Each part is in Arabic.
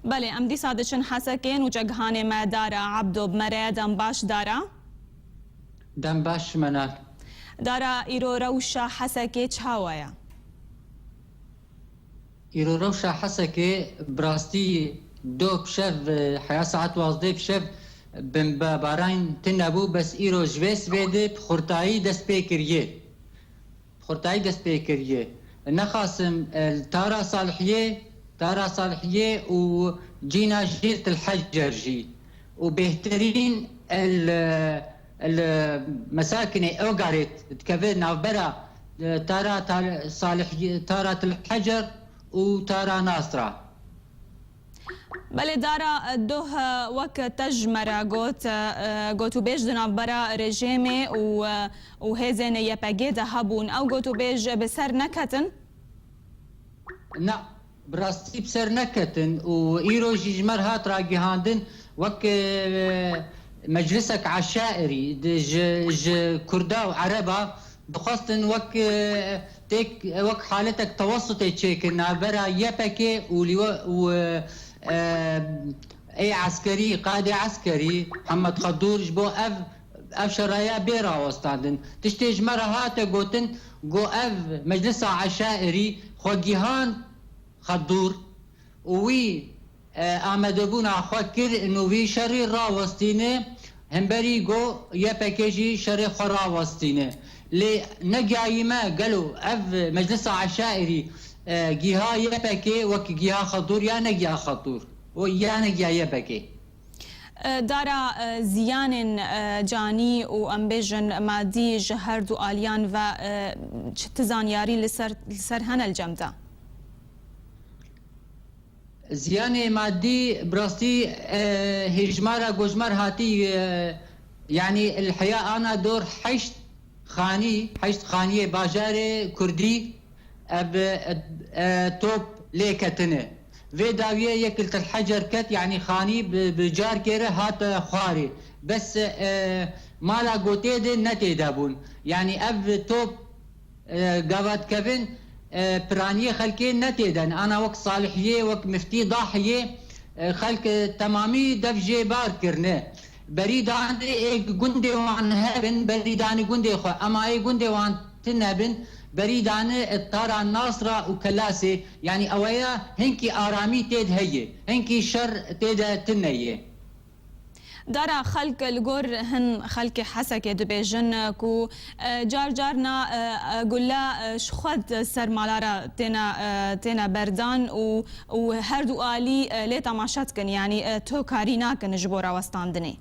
بله ام دی صادشن حسکین و جگهان ما دارا عبدو بمره دم باش دارا دم باش منال دارا ایرو روشا حسکی چهوایا ایرو روشا حسکی براستی دو بشف حياة ساعات وازده بشف باران تنبو بس ایرو جویس بيده بخورتایی دست بيكريه بخورتایی دست بيكريه نخاسم تارا صالحية وجينا جيلة الحجر جي وبهترين المساكن اوغاريت تكفينا برا تارا صالحية تارا الحجر وتارا ناصرة بله دارا دوه وک تجمرا گوتو بیج دنا برا رژیمه و هزینه یپگی ده هبون او گوتو بیج بسر نکتن؟ نه براستی بسر نکتن و ایرو جمر هات راگی هاندن وک مجلسك عشائري كردا وعربة بخاصة وك حالتك توسطي تشيكنا برا يبكي اي عسكري قائد عسكري محمد خضور جبو اف شرايا بيرا وستاندن تشتيج مرة هاتا قوتن قو اف مجلس عشائري خوجيهان خضور وي آمدبونا خوكر انو في شري راوستينه همبري قو يبكيجي شري خراوستينه لي نجايما قالوا اف مجلس عشائري جهة يبكي وك جهة خطور يا نجا خطور ويا نجا يبكي دارا زيان جاني وامبيجن مادي جهر دو آليان و تزان ياري لسر هن الجمدة زيان مادي براستي هجمارة جوجمار هاتي يعني الحياة أنا دور حشت خانية باجاري كردي اب توب ليكتنه في داويه يكلت الحجر كت يعني خاني بجار كيره هات خواري بس مالا قوتيد نتي دابون يعني اب توب قوات كفن برانيه خلكين نتيدن انا وقت صالحيه وقت مفتي ضاحيه خلك تمامي دفجي بار كرنه بريد عندي قندي وعن هبن بريد عن قندي خو اما اي قندي وعن تنبن بريدان الطارة الناصرة وكلاسي يعني اويا هنكي آرامي تيد هي هنكي شر تيد تنية دارا خلق الجور هن خلق حسك دبيجن كو جار جارنا قلا شخد سر مالارا تينا بردان وهردو آلي ليتا ماشاتكن يعني تو كاريناكن جبورا وستاندني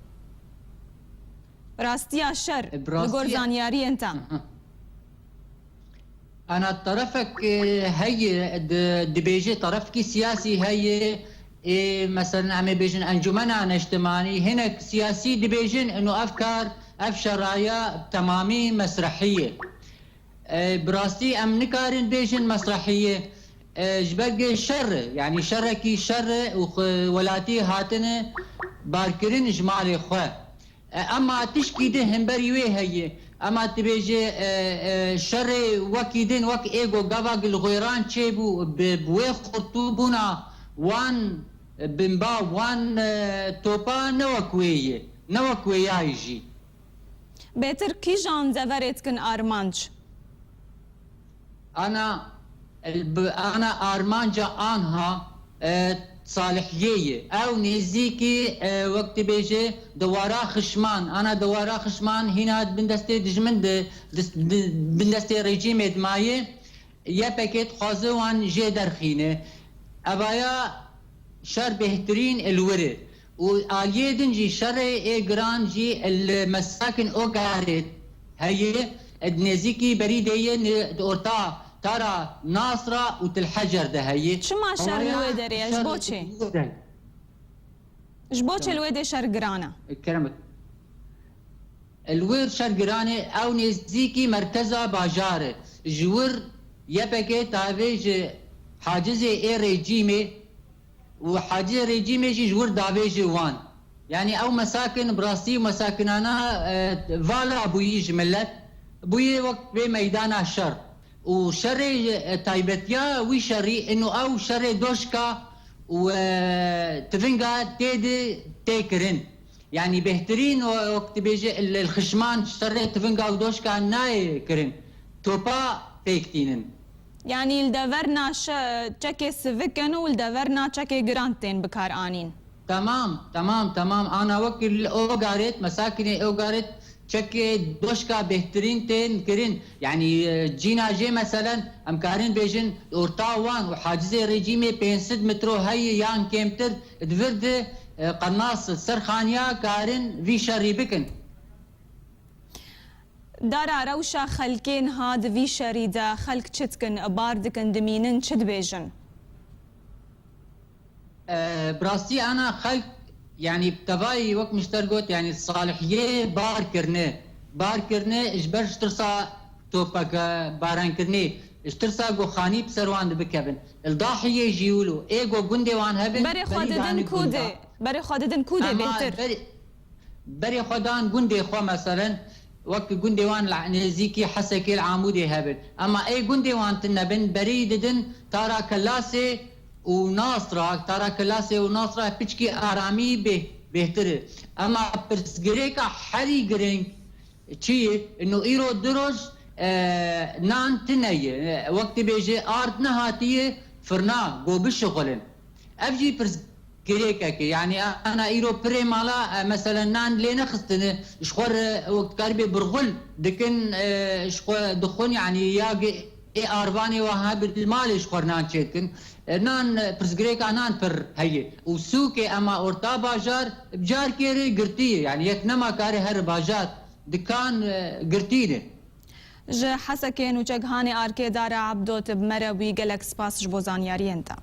راستيا شر الجور زانياري انت أنا طرفك هي دبيجي طرفك سياسي هي مثلا عم بيجن أنجمنا اجتماعي هنا سياسي دبيجن إنه أفكار شرايا تمامي مسرحية براستي أم نكارن بيجن مسرحية جبق شر يعني شركي شر ولاتي هاتن باركرين جمالي خواه أما تشكي ده همبريوي هي اما تبيجي شر وكيدين وك ايجو قبق الغيران تشيبو بوي خطوبونا وان بمبا وان توبا نوكوية يجي بيتر كي جان زفرت كن ارمانج انا ارمانجا انها صالحية او نزيكي وقت بيجي دوارا خشمان انا دوارا خشمان هنا بندستي دجمن بندستي ريجيم ادمايه يا باكيت خازوان جي درخينه ابايا شر بهترين الورد واليه دنجي شر اي جران جي المساكن اوغاريت هي ادنزيكي بريديه دورتا ترى ناصرة وتلحجر ده هي شو ما شر الويدر يا جبوتشي جبوتشي الويدر شر قرانا كلمة الوير شر قرانة او نزيكي مركزة باجارة جور يبكي تابيج حاجزة اي ريجيمي وحاجزة ريجيمي جي جور دابيج وان يعني او مساكن براسي ومساكن انا فالا بوي جملت بوي وقت بميدان الشر وشري تايبتيا وشري انه او شري دوشكا و تفنقا تيدي تيكرن يعني بهترين وقت بيجي الخشمان شريت تفنقا ودوشكا ناي كرن توبا تيكتينن يعني الدافرنا تشكي سفكن والدافرنا تشكي جرانتين بكار آنين. تمام تمام تمام انا وكل اوغاريت مساكني اوغاريت تشكي دوشكا بهترين تين كرين يعني جينا جي مثلا امكارين بيجن اورتاوان وحاجزي ريجيمي 500 مترو هي يان كيمتر دفرد قناص سرخانيا كارن في شري بكن دارا روشا خلكين هاد في شريدا خلك تشتكن باردكن دمينن تشد بيجن. براستي انا خلق يعني بتباي وقت مشترقوت يعني الصالحيه بار كرنه اجبرش ترسا توبك باران كرنه اشترسا جو خاني بسروان بكبن الضاحيه يجيولو ايجو جندي وان هبن بري خوددن كودي بهتر بري خدان جندي خو مثلا وقت جندي وان نزيكي حسكي العمودي هبن اما اي جندي وان تنبن بريددن ترى كلاسي وناصرة ترى كلاسي وناصرة بيشكي آرامي بهتر أما برسجريكا حري جرينج شيء إنه إيرو دروج نان تنية وقت بيجي آرت نهاتية فرنا جو بالشغلن أبجي برسجريكا يعني أنا إيرو بري مالا مثلا نان لينا خستني شخور وقت قربي برغل دكن شخور دخون يعني ياجي أرباني وهاب المال شخور نان شيتكن نان برسجريكا نان بر هي وسوكي اما اورتا باجار بجار كيري قرتيه يعني يتنما كاري هر باجار دكان قرتينه ج حسكين وجهاني اركي دارا عبدوت بمروي قالك سباس جبوزان يارينتا